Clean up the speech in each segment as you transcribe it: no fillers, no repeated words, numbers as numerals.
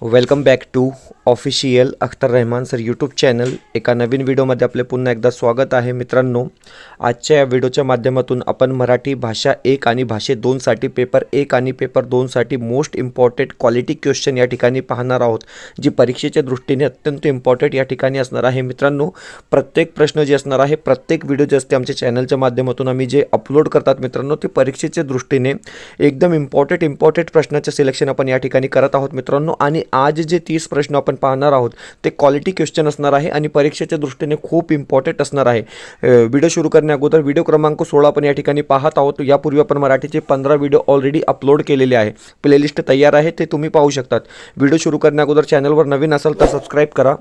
Welcome back to official Akhtar Rahman sir YouTube channel. एका नवीन व्हिडिओमध्ये आपले पुन्हा एकदा स्वागत आहे. मित्रांनो, आजच्या या व्हिडिओच्या माध्यमातून आपण मराठी भाषा 1 आणि भाषे 2साठी पेपर 1 आणि पेपर 2साठी मोस्ट इम्पॉर्टंट क्वालिटी क्वेश्चन या ठिकाणी पाहणार आहोत, जी परीक्षेच्या दृष्टीने अत्यंत इम्पॉर्टंट या ठिकाणी असणार आहे. मित्रांनो, प्रत्येक प्रश्न जे असणार आहे, प्रत्येक व्हिडिओ जे असते आमच्या चॅनलच्या माध्यमातून आम्ही जे अपलोड करतात मित्रांनो, ते परीक्षेच्या दृष्टीने एकदम इम्पॉर्टंट प्रश्नाचे सिलेक्शन आपण या ठिकाणी करत आहोत मित्रांनो. आणि आज जे 30 प्रश्न आपण पाहणार आहोत ते क्वालिटी क्वेश्चन असणार आहे आणि परीक्षेच्या दृष्टीने खूप इम्पॉर्टंट असणार आहे. व्हिडिओ सुरू करण्या अगोदर व्हिडिओ क्रमांक 16 आपण या ठिकाणी पाहत आहोत. यापूर्वी आपण मराठीचे 15 व्हिडिओ ऑलरेडी अपलोड केलेले आहे. प्लेलिस्ट तयार आहे, ते तुम्ही पाहू शकतात. व्हिडिओ सुरू करण्या अगोदर चॅनलवर नवीन असाल तर सबस्क्राईब करा.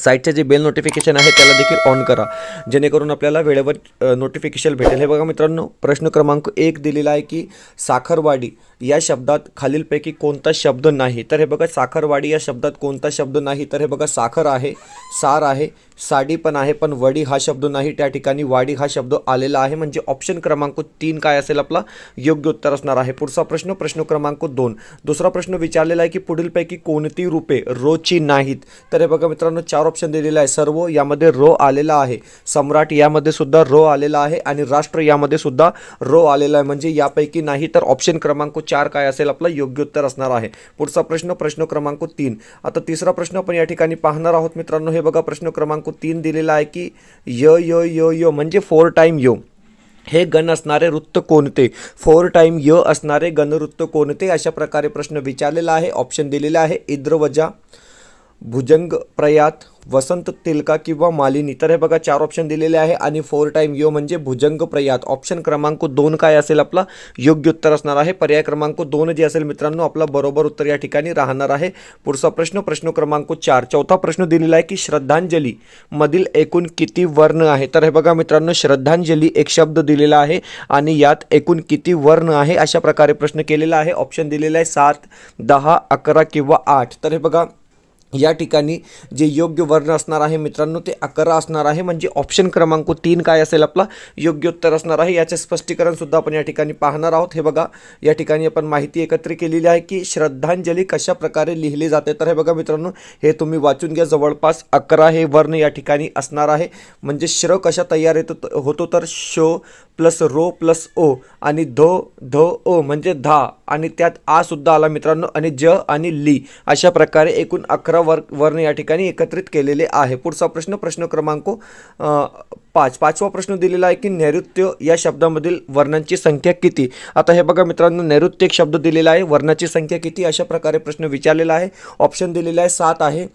साईटचे जे बेल नोटिफिकेशन आहे त्याला देखील ऑन करा, जेणेकरून आपल्याला वेळेवर नोटिफिकेशन भेटेल. हे बघा मित्रांनो, प्रश्न क्रमांक 1 दिलेला आहे की साखरवाडी या शब्दात खालीलपैकी कोणता शब्द नाही. तर हे बघा, साखरवाडी या शब्दात कोणता शब्द नाही. तर हे बघा, साखर आहे, सार आहे, साडी पण आहे, पण वडी हा शब्द नाही. त्या ठिकाणी वाडी हा शब्द आलेला आहे. म्हणजे ऑप्शन क्रमांक 3 काय असेल आपला योग्य उत्तर असणार आहे. पुढचा प्रश्न, प्रश्न क्रमांक 2. दुसरा प्रश्न विचारलेला आहे की पुढीलपैकी कोणती रूपे रोची नाहीत. तर हे बघा मित्रांनो, 4 ऑप्शन दिलेला आहे. सर्व यामध्ये रो आलेला आहे, सम्राट यामध्ये सुद्धा रो आलेला आहे आणि राष्ट्र यामध्ये सुद्धा रो आलेला आहे. म्हणजे यापैकी नाही. तर ऑप्शन क्रमांक 4 काय असेल आपला योग्य उत्तर असणार आहे. पुढचा प्रश्न, प्रश्न क्रमांक 3. आता तिसरा प्रश्न आपण या ठिकाणी पाहणार आहोत मित्रांनो. हे बघा, प्रश्न क्रमांक 3 दिलेला आहे की य म्हणजे 4 टाइम यो हे गण असणारे वृत्त कोणते. 4 टाइम य असणारे गणवृत्त कोणते, अशा प्रकारे प्रश्न विचारलेला आहे. ऑप्शन दिलेला आहे इद्रवजा, भुजंग प्रयात, वसंत तिलका किंवा मालिनी. तर हे बघा, 4 ऑप्शन दिलेले आहे आणि 4 टाइम यो म्हणजे भुजंग प्रयात. ऑप्शन क्रमांक 2 काय असेल आपला योग्य उत्तर असणार आहे. पर्याय क्रमांक 2 जे असेल मित्रांनो, आपला बरोबर उत्तर या ठिकाणी राहणार आहे. पुढचा प्रश्न, प्रश्न क्रमांक 4. चौथा प्रश्न दिलेला आहे की श्रद्धांजली मधील एकूण किती वर्ण आहे. तर हे बघा मित्रांनो, श्रद्धांजली एक शब्द दिलेला आहे आणि यात एकूण किती वर्ण आहे, अशा प्रकारे प्रश्न केलेला आहे. ऑप्शन दिलेला आहे 7, 10, 11 किंवा 8. तर हे बघा, या ठिकाणी जे योग्य वर्ण असणार आहे मित्रांनो ते 11 असणार आहे. म्हणजे ऑप्शन क्रमांक 3 काय असेल आपला योग्य उत्तर असणार आहे. याचे स्पष्टीकरण सुद्धा आपण या ठिकाणी पाहणार आहोत. हे बघा, या ठिकाणी आपण माहिती एकत्रित केलेली आहे की श्रद्धांजली कशा प्रकारे लिहिली जाते. तर हे बघा मित्रांनो, हे तुम्ही वाचून घ्या. जवळपास 11 हे वर्ण या ठिकाणी असणार आहे. म्हणजे श्र कशा तयार होतो तर शो प्लस रो प्लस ओ आणि ध ओ म्हणजे धा, आणि त्यात आ सुद्धा आला मित्रांनो, आणि ज आणि ली, अशा प्रकारे एकूण 11 वर्ण या ठिकाणी एकत्रित केलेले आहे. पुढचा प्रश्न, प्रश्न क्रमांक 5. पाचवा प्रश्न दिलेला आहे की नैऋत्य या शब्दामधील वर्णांची संख्या किती. आता हे बघा मित्रांनो, नैऋत्य एक शब्द दिलेला आहे, वर्णाची संख्या किती, अशा प्रकारे प्रश्न विचारलेला आहे. ऑप्शन दिलेला आहे 7 आहे,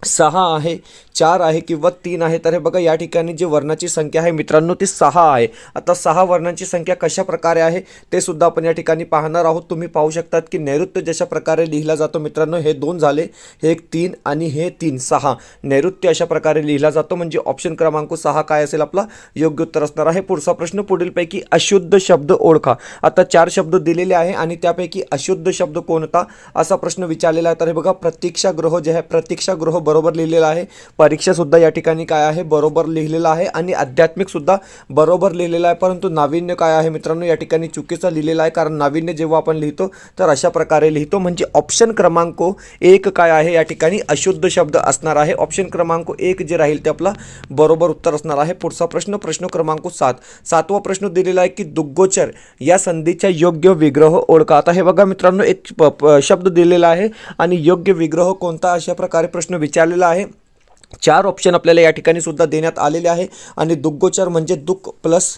6 आहे, 4 आहे किंवा 3 आहे. तर हे बघा, या ठिकाणी जी वर्णाची संख्या आहे मित्रांनो ती 6 आहे. आता 6 वर्णांची संख्या कशा प्रकारे आहे ते सुद्धा आपण या ठिकाणी पाहणार आहोत. तुम्ही पाहू शकतात की नैऋत्य जशा प्रकारे लिहिला जातो मित्रांनो, हे 2 झाले, हे 1 3 आणि हे 3 6. नैऋत्य अशा प्रकारे लिहिला जातो. म्हणजे ऑप्शन क्रमांक 6 काय असेल आपला योग्य उत्तर असणार आहे. पुढचा प्रश्न, पुढीलपैकी अशुद्ध शब्द ओळखा. आता 4 शब्द दिलेले आहे आणि त्यापैकी अशुद्ध शब्द कोणता, असा प्रश्न विचारलेला आहे. तर हे बघा, प्रतीक्षागृह जे आहे, प्रतीक्षागृह बरोबर लिहिलेला आहे. परीक्षा सुद्धा या ठिकाणी काय आहे बरोबर लिहिलेला आहे आणि आध्यात्मिक सुद्धा बरोबर लिहिलेला आहे. परंतु नाविन्य काय आहे मित्रांनो, या ठिकाणी चुकीचा लिहिलेला आहे. कारण नाविन्य जेव्हा आपण लिहितो तर अशा प्रकारे लिहितो. म्हणजे ऑप्शन क्रमांक 1 काय आहे या ठिकाणी अशुद्ध शब्द असणार आहे. ऑप्शन क्रमांक 1 जे राहील ते आपला बरोबर उत्तर असणार आहे. पुढचा प्रश्न, प्रश्न क्रमांक 7. सातवा प्रश्न दिलेला आहे की दुग्गोचर या संधीचा योग्य विग्रह ओळखा. आता हे बघा मित्रांनो, एक शब्द दिलेला आहे आणि योग्य विग्रह कोणता, अशा प्रकारे प्रश्न विचारलेला आहे. 4 ऑप्शन आपल्याला या ठिकाणी सुद्धा देण्यात आलेले आहे आणि दुग्गोचर म्हणजे दुःख प्लस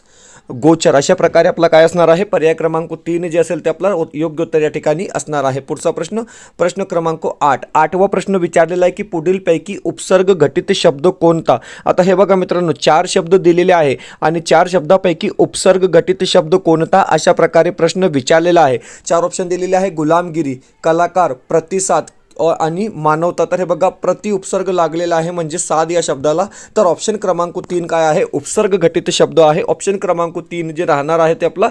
गोचर, अशा प्रकारे आपला काय असणार आहे पर्याय क्रमांक 3 जे असेल ते आपला योग्य उत्तर या ठिकाणी असणार आहे. पुढचा प्रश्न, प्रश्न क्रमांक 8. 8वा प्रश्न विचारलेला आहे की पुढीलपैकी उपसर्ग घटित शब्द कोणता. आता हे बघा मित्रांनो, 4 शब्द दिलेले आहे आणि 4 शब्दापैकी उपसर्ग घटित शब्द कोणता, अशा प्रकारे प्रश्न विचारलेला आहे. 4 ऑप्शन दिलेले आहे, गुलामगिरी, कलाकार, प्रतिसाद आणि मानवता. तर हे बघा, प्रति उपसर्ग लागलेला आहे म्हणजे साध या शब्दाला. तर ऑप्शन क्रमांक 3 काय आहे उपसर्ग घटित शब्द आहे. ऑप्शन क्रमांक 3 जे राहणार आहे ते आपला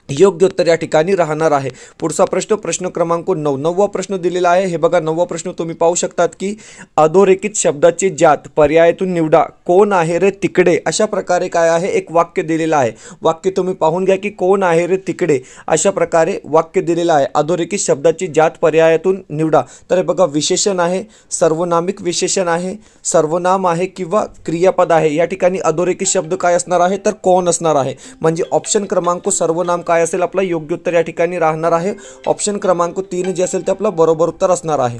योग्य उत्तर या ठिकाणी राहणार आहे। पुढचा प्रश्न प्रश्न क्रमांक 9, 9वा प्रश्न दिलेला आहे। हे बघा 9वा प्रश्न तुम्ही पाहू शकतात की अधोरेखित शब्दाची जात पर्यायातून निवडा, कोण आहे रे तिकडे, अशा प्रकारे काय आहे एक वाक्य दिलेलं आहे। वाक्य तुम्ही पाहून घ्या की कोण आहे रे तिकडे, अशा प्रकारे वाक्य दिलेलं आहे। अधोरेखित शब्दाची जात पर्यायातून निवडा, तर हे बघा विशेषण आहे, सर्वनामिक विशेषण आहे, सर्वनाम आहे किंवा क्रियापद आहे। या ठिकाणी अधोरेखित शब्द काय असणार आहे तर कोण असणार आहे, म्हणजे ऑप्शन क्रमांक सर्वनाम काय असेल आपला योग्य उत्तर या ठिकाणी राहणार आहे। ऑप्शन क्रमांक 3 जे असेल ते आपलं बरोबर उत्तर असणार आहे।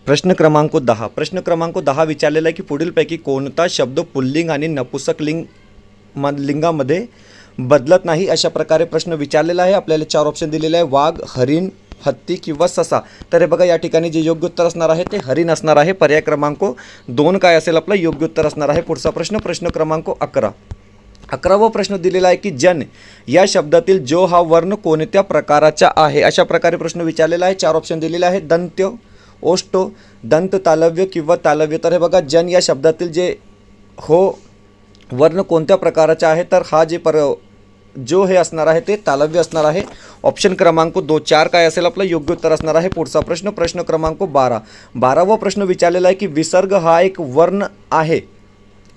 प्रश्न क्रमांक 10, प्रश्न क्रमांक 10 विचारलेला आहे की पुढीलपैकी कोणता शब्द पुल्लिंग आणि नपुंसक लिंगामध्ये बदलत नाही, अशा प्रकारे प्रश्न विचारलेला आहे। आपल्याला 4 ऑप्शन दिलेले आहे, वाघ, हरिण, हत्ती किंवा ससा। तर हे बघा या ठिकाणी जे योग्य उत्तर असणार आहे ते हरिण असणार आहे। पर्याय क्रमांक 2 काय असेल आपलं योग्य उत्तर असणार आहे। पुढचा प्रश्न प्रश्न क्रमांक 11, 11वा प्रश्न दिलेला आहे की जन या शब्दातील जो हा वर्ण कोणत्या प्रकाराचा आहे, अशा प्रकारे प्रश्न विचारलेला आहे। 4 ऑप्शन दिलेले आहेत, दंत्य, ओष्ठ, दंत तालव्य किंवा तालव्य। तर हे बघा जन या शब्दातील जे हो वर्ण कोणत्या प्रकाराचा आहे तर हा जो हे असणार आहे ते तालव्य असणार आहे। ऑप्शन क्रमांक 2, 4 काय असेल आपलं योग्य उत्तर असणार आहे। पुढचा प्रश्न प्रश्न क्रमांक 12, 12वा प्रश्न विचारलेला आहे की विसर्ग हा एक वर्ण आहे।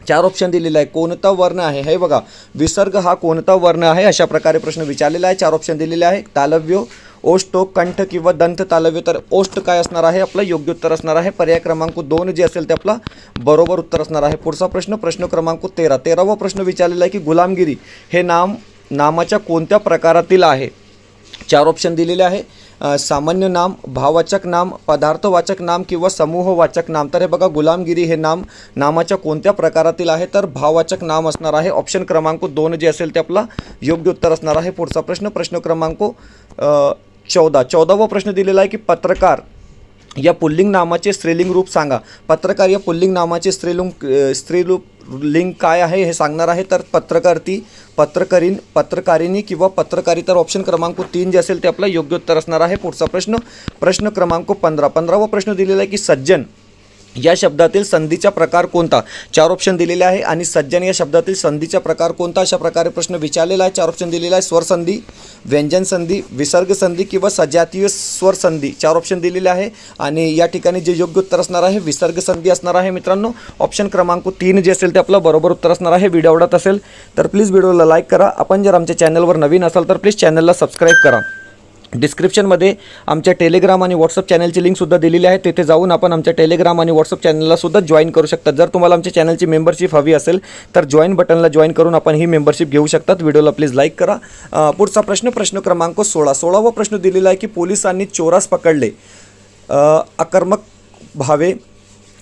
4 ऑप्शन दिलेला आहे, कोणता वर्ण आहे, हे बघा विसर्ग हा कोणता वर्ण आहे, अशा प्रकारे प्रश्न विचारलेला आहे। 4 ऑप्शन दिलेले आहे, तालव्य, ओष्ठ, कंठ किंवा दंत तालव्य। तर ओष्ठ काय असणार आहे आपलं योग्य उत्तर असणार आहे। पर्याय क्रमांक 2 जे असेल ते आपला बरोबर उत्तर असणार आहे। पुढचा प्रश्न प्रश्न क्रमांक 13, 13वा प्रश्न विचारलेला आहे की गुलामगिरी हे नामाच्या कोणत्या प्रकारातील आहे। 4 ऑप्शन दिलेले आहे, सामान्य नाम, भाववाचक नाम, पदार्थवाचक नाम किंवा समूहवाचक नाम। तर हे बघा गुलामगिरी हे नामाच्या कोणत्या प्रकारातील आहे तर भाववाचक नाम असणार आहे। ऑप्शन क्रमांक 2 जे असेल ते आपला योग्य उत्तर असणार आहे। पुढचा प्रश्न प्रश्न क्रमांक 14, 14वा प्रश्न दिलेला आहे की पत्रकार या पुल्लिंग नामाचे स्त्रीलिंग रूप सांगा। पत्रकार या पुल्लिंग नामाचे स्त्रीलिंग लिंग काय आहे हे सांगणार आहे। तर पत्रकारती, पत्रकरीण, पत्रकारिणी किंवा पत्रकारी। तर ऑप्शन क्रमांक 3 जे असेल ते आपलं योग्य उत्तर असणार आहे। पुढचा प्रश्न प्रश्न क्रमांक 15, 15वा प्रश्न दिलेला आहे की सज्जन या शब्दातील संधीचा प्रकार कोणता। 4 ऑप्शन दिलेले आहे आणि सज्जन या शब्दातील संधीचा प्रकार कोणता, अशा प्रकारे प्रश्न विचारलेला आहे। 4 ऑप्शन दिलेला आहे, स्वर संधी, व्यंजन संधी, विसर्ग संधी किंवा सजातीय स्वर संधी। 4 ऑप्शन दिलेले आहे आणि या ठिकाणी जे योग्य उत्तर असणार आहे विसर्ग संधी असणार आहे मित्रांनो। ऑप्शन क्रमांक 3 जे असेल ते आपलं बरोबर उत्तर असणार आहे। व्हिडिओ आवडत असेल तर प्लीज व्हिडिओला लाईक करा। आपण जर आमच्या चॅनलवर नवीन असाल तर प्लीज चॅनलला सबस्क्राईब करा। डिस्क्रिप्शनमध्ये आमच्या टेलिग्राम आणि व्हॉट्सअप चॅनलची लिंकसुद्धा दिलेली आहे, तिथे जाऊन आपण आमच्या टेलिग्राम आणि व्हॉट्सअप चॅनललासुद्धा जॉईन करू शकता। जर तुम्हाला आमच्या चॅनलची मेंबरशिप हवी असेल तर जॉईन बटनला जॉईन करून आपण ही मेंबरशिप घेऊ शकतात। व्हिडिओला प्लीज लाईक करा। पुढचा प्रश्न प्रश्न क्रमांक 16, 16वा प्रश्न दिलेला आहे की पोलिसांनी चोरास पकडले, अकर्मक भावे,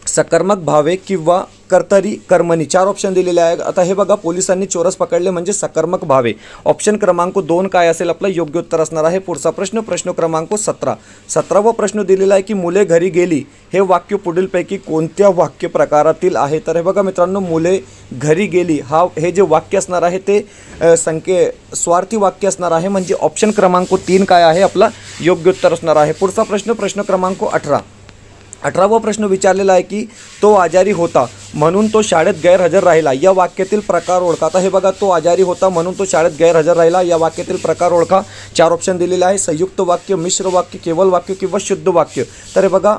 सकर्मक भावे किंवा कर्तरी कर्मणी। 4 ऑप्शन दिलेले आहे। आता हे बघा पोलिसांनी चोरस पकडले म्हणजे सकर्मक भावे। ऑप्शन क्रमांक 2 काय असेल आपलं योग्य उत्तर असणार आहे। पुढचा प्रश्न प्रश्न क्रमांक 17, 17वा प्रश्न दिलेला आहे की मुले घरी गेली हे वाक्य पुढीलपैकी कोणत्या वाक्य प्रकारातील आहे। तर हे बघा मित्रांनो मुले घरी गेली हे जे वाक्य असणार आहे ते स्वार्थी वाक्य असणार आहे, म्हणजे ऑप्शन क्रमांक 3 काय आहे आपला योग्य उत्तर असणार आहे। पुढचा प्रश्न प्रश्न क्रमांक 18, 18वा प्रश्न विचारलेला आहे की तो आजारी होता म्हणून तो शाळेत गैरहजर राहिला, या वाक्यातील प्रकार ओळखा। आता हे बघा तो आजारी होता म्हणून तो शाळेत गैरहजर राहिला, या वाक्यातील प्रकार ओळखा। 4 ऑप्शन दिलेले आहे, संयुक्त वाक्य, मिश्र वाक्य, केवल वाक्य किंवा शुद्ध वाक्य। तर हे बघा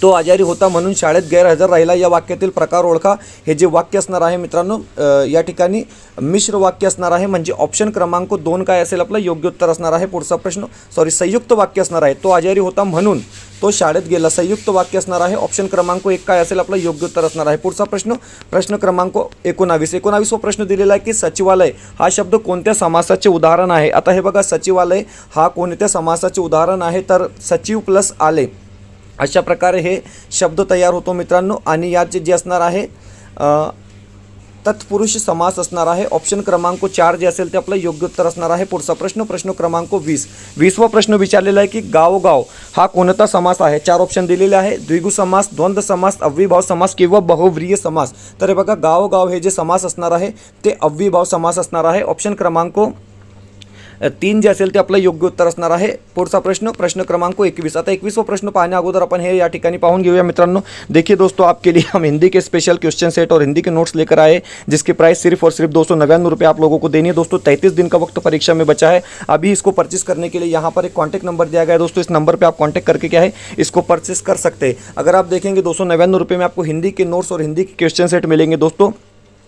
तो आजारी होता म्हणून शाळेत गैरहजर राहिला, या वाक्यातील प्रकार ओळखा। हे जे वाक्य असणार आहे मित्रांनो या ठिकाणी मिश्र वाक्य असणार आहे, म्हणजे ऑप्शन क्रमांक 2 काय असेल आपलं योग्य उत्तर असणार आहे। पुढचा प्रश्न संयुक्त वाक्य असणार आहे, तो आजारी होता म्हणून तो शाळेत गेला, संयुक्त वाक्य असणार आहे। ऑप्शन क्रमांक 1 काय असेल आपलं योग्य उत्तर असणार आहे। पुढचा प्रश्न प्रश्न क्रमांक 19, 19वा प्रश्न दिलेला आहे की सचिवालय हा शब्द कोणत्या समासाचे उदाहरण आहे। आता हे बघा सचिवालय हा कोणत्या समासाचे उदाहरण आहे तर सचिव प्लस आले, अशा प्रकारे हे शब्द तयार होतो मित्रांनो। आणि यात जे असणार आहे तत्पुरुष समास असणार आहे। ऑप्शन क्रमांक 4 जे असेल ते आपलं योग्य उत्तर असणार आहे। पुढचा प्रश्न प्रश्न क्रमांक 20, 20वा प्रश्न विचारलेला आहे की गावोगाव हा कोणता समास आहे। 4 ऑप्शन दिलेले आहे, द्विगु समास, द्वंद्व समास, अव्ययीभाव समास किंवा बहुव्रीही समास। तर हे बघा गावोगाव हे जे समास असणार आहे ते अव्ययीभाव समास असणार आहे। ऑप्शन क्रमांक 3 जे असेल ते आपलं योग्य उत्तर असणार आहे। पुढचा प्रश्न प्रश्न क्रमांक 21। आता 21वां प्रश्न पाहण्या अगोदर आपण हे या ठिकाणी पाहून घेऊया मित्रांनो। देखिए दोस्तों, आपके लिए हम हिंदी के स्पेशल क्वेश्चन सेट और हिंदी के नोट्स लेकर आए, जिसकी प्राइस सिर्फ और सिर्फ 299 रुपये आप लोगों को देनी है दोस्तों। 33 दिन का वक्त परीक्षा में बचा है। अभी इसको परचेस करने के लिए यहाँ पर एक कॉन्टैक्ट नंबर दिया गया है दोस्तों। इस नंबर पर आप कॉन्टैक्ट करके क्या है इसको परचेस कर सकते हैं। अगर आप देखेंगे 299 रुपये में आपको हिंदी के नोट्स और हिंदी के क्वेश्चन सेट मिलेंगे दोस्तों,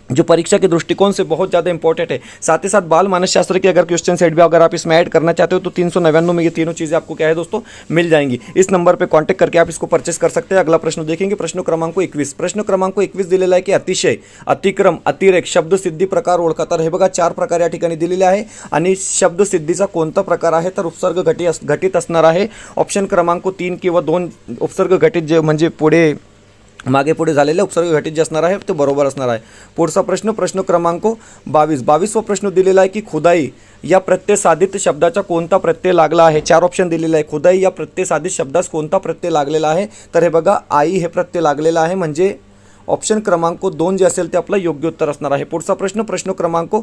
जो परीक्षा के दृष्टिकोण से बहुत ज़्यादा इंपॉर्टेंट है। साथ ही साथ बाल मानसशास्त्र के अगर क्वेश्चन सेट भी अगर आप इसमें ऐड करना चाहते हो तो 399 में ये तीनों चीज़ें आपको क्या है दोस्तों मिल जाएंगी। इस नंबर पे कांटेक्ट करके आप इसको परचेस कर सकते हैं। अगला प्रश्न देखेंगे, प्रश्न क्रमांक 21। प्रश्न क्रमांक 21 दिलेला आहे की अतिशय, अतिक्रम, अतिरेक, शब्दसिद्धी प्रकार ओळखा। तर हे बघा 4 प्रकार या ठिकाणी दिलेले आहे आणि शब्दसिद्धीचा कोणता प्रकार आहे तर उपसर्ग घटित असणार आहे। ऑप्शन क्रमांक 3 किंवा 2 उपसर्ग घटित जे म्हणजे पुढे मागे पुढे झालेले उपसर्ग घटित जे असणार आहे ते बरोबर असणार आहे। पुढचा प्रश्न प्रश्न क्रमांक 22। 22वां प्रश्न दिलेला आहे की खुदाई या प्रत्ययसाधित शब्दाचा कोणता प्रत्यय लागला आहे। 4 ऑप्शन दिलेले आहे। खुदाई या प्रत्ययसाधित शब्दास कोणता प्रत्यय लागलेला आहे तर हे बघा आई हे प्रत्यय लागलेला आहे, म्हणजे ऑप्शन क्रमांक 2 जे असेल ते आपलं योग्य उत्तर असणार आहे। पुढचा प्रश्न प्रश्न क्रमांक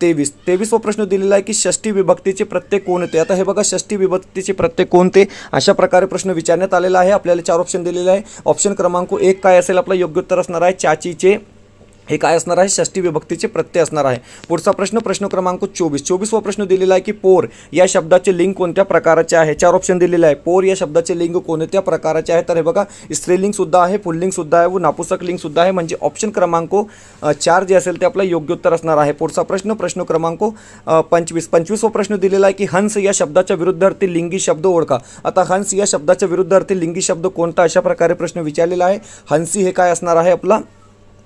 23वां प्रश्न दिलेला आहे की षष्ठी विभक्तीचे प्रत्यय कोणते। आता हे बघा षष्ठी विभक्तीचे प्रत्यय कोणते अशा प्रकारे प्रश्न विचारण्यात आलेला आहे। आपल्याला 4 ऑप्शन दिलेले आहे। ऑप्शन क्रमांक 1 काय असेल आपलं योग्य उत्तर असणार आहे चाचीचे, हे काय असणार आहे षष्ठी विभक्तीचे प्रत्यय असणार आहे। पुढचा प्रश्न प्रश्न क्रमांक 24। 24वां प्रश्न दिलेला आहे की पोर या शब्दाचे लिंग कोणत्या प्रकारचे आहे। 4 ऑप्शन दिलेले आहे। पोर या शब्दाचे लिंग कोणत्या प्रकारचे आहे तर हे बघा स्त्रीलिंग सुद्धा आहे, पुल्लिंग सुद्धा आहे व नापुसक लिंग सुद्धा आहे, म्हणजे ऑप्शन क्रमांक 4 जे असेल ते आपलं योग्य उत्तर असणार आहे। पुढचा प्रश्न प्रश्न क्रमांक 25। 25वां प्रश्न दिलेला आहे की हंस या शब्दाच्या विरुद्धार्थी लिंगी शब्द ओळखा। आता हंस या शब्दाच्या विरुद्धार्थी लिंगी शब्द कोणता अशा प्रकारे प्रश्न विचारलेला आहे। हंसी हे काय असणार आहे आपला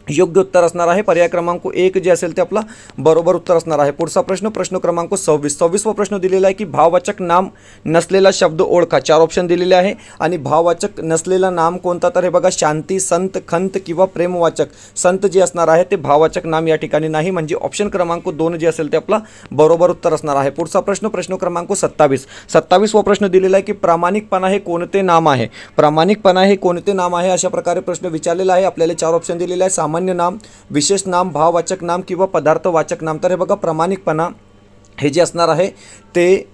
योग्य उत्तर असणार आहे। पर्याय क्रमांक 1 जे असेल ते आपला बरोबर उत्तर असणार आहे। पुढचा प्रश्न प्रश्न क्रमांक 26। 26वां प्रश्न दिलेला आहे की भाववाचक नाम नसलेला शब्द ओळखा। 4 ऑप्शन दिलेले आहे आणि भाववाचक नसलेला नाम कोणता तर हे बघा शांती, संत, खंत किंवा प्रेमवाचक। संत जे असणार आहे ते भाववाचक नाम या ठिकाणी नाही, म्हणजे ऑप्शन क्रमांक 2 जे असेल ते आपला बरोबर उत्तर असणार आहे। पुढचा प्रश्न प्रश्न क्रमांक 27। 27वां प्रश्न दिलेला आहे की प्रामाणिकपणा हे कोणते नाम आहे। प्रामाणिकपणा हे कोणते नाम आहे अशा प्रकारे प्रश्न विचारलेला आहे। आपल्याला 4 ऑप्शन दिलेले आहे सामान्य नाम, विशेष नाम, भाववाचक नाम किंवा पदार्थवाचक नाम। तर हे बघा प्रामाणिकपणा हे जे असणार आहे ते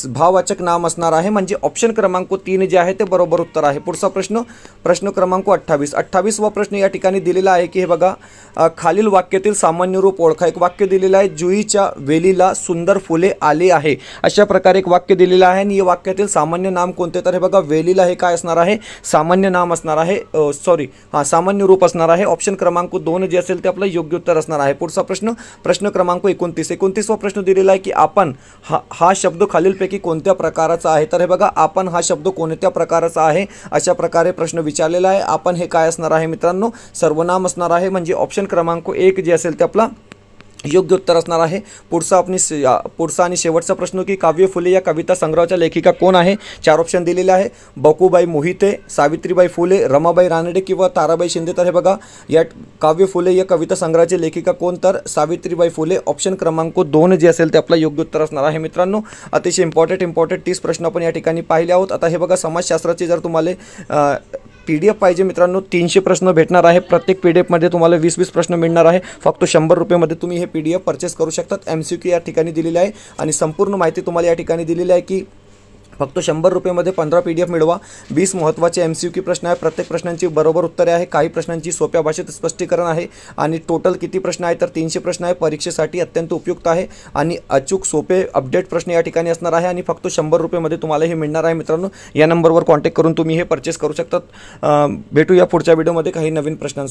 भाववाचक नाम असणार आहे, म्हणजे ऑप्शन क्रमांक 3 जे आहे ते बरोबर उत्तर आहे। पुढचा प्रश्न प्रश्न क्रमांक 28। 28वां प्रश्न या ठिकाणी दिलेला आहे की हे बघा खालील वाक्यातील सामान्य रूप ओळखा। एक वाक्य दिलेलं आहे जुईच्या वेलीला सुंदर फुले आली आहे अशा प्रकारे एक वाक्य दिलेलं आहे आणि या वाक्यातील सामान्य नाम कोणते तर हे बघा वेलीला हे काय असणार आहे सामान्य नाम असणार आहे, सामान्य रूप असणार आहे। ऑप्शन क्रमांक 2 जे असेल ते आपलं योग्य उत्तर असणार आहे। पुढचा प्रश्न प्रश्न क्रमांक 29। 29वां प्रश्न दिलेला आहे की आपण हा शब्द खालीलपैकी कोणत्या प्रकाराचा आहे तर हे बघा आपण हा शब्द कोणत्या प्रकाराचा आहे अशा प्रकारे प्रश्न विचारलेला आहे। आपण हे काय असणार आहे मित्रांनो सर्वनाम असणार आहे, म्हणजे ऑप्शन क्रमांक 1 जे असेल ते आपला योग्य उत्तर असणार आहे। पुढचा आणि शेवटचा प्रश्न की काव्य फुले या कविता संग्रहाच्या लेखिका कोण आहे। 4 ऑप्शन दिलेले आहे बकूबाई मोहिते, सावित्रीबाई फुले, रमाबाई रानडे किंवा ताराबाई शिंदे। तर हे बघा या काव्य फुले या कविता संग्रहाची लेखिका कोण तर सावित्रीबाई फुले। ऑप्शन क्रमांक 2 जे असेल ते आपलं योग्य उत्तर असणार आहे। मित्रांनो अतिशय इम्पॉर्टंट 30 प्रश्न आपण या ठिकाणी पाहिले आहोत। आता हे बघा समाजशास्त्राचे जर तुम्हाला PDF पाहिजे मित्रांनो 300 प्रश्न भेटणार आहे। प्रत्येक PDF मध्ये तुम्हाला 20-20 प्रश्न मिळणार आहे। फक्त 100 रुपयामध्ये तुम्ही हे PDF परचेस करू शकतात। MCQ या ठिकाणी दिलेली आहे आणि संपूर्ण माहिती तुम्हाला या ठिकाणी दिलेली आहे की फक्त 100 रुपयामध्ये 15 PDF मिळवा। 20 महत्त्वाचे MCQ प्रश्न आहे, प्रत्येक प्रश्नांची बरोबर उत्तरे आहे, काही प्रश्नांची सोप्या भाषेत स्पष्टीकरण आहे आणि टोटल किती प्रश्न आहे तर 300 प्रश्न आहे। परीक्षेसाठी अत्यंत उपयुक्त आहे आणि अचूक सोपे अपडेट प्रश्न या ठिकाणी असणार आहे आणि फक्त 100 रुपयामध्ये तुम्हाला हे मिळणार आहे। मित्रांनो या नंबरवर कॉन्टॅक्ट करून तुम्ही हे परचेस करू शकतात। भेटूया पुढच्या व्हिडिओमध्ये काही नवीन प्रश्नांसोबत।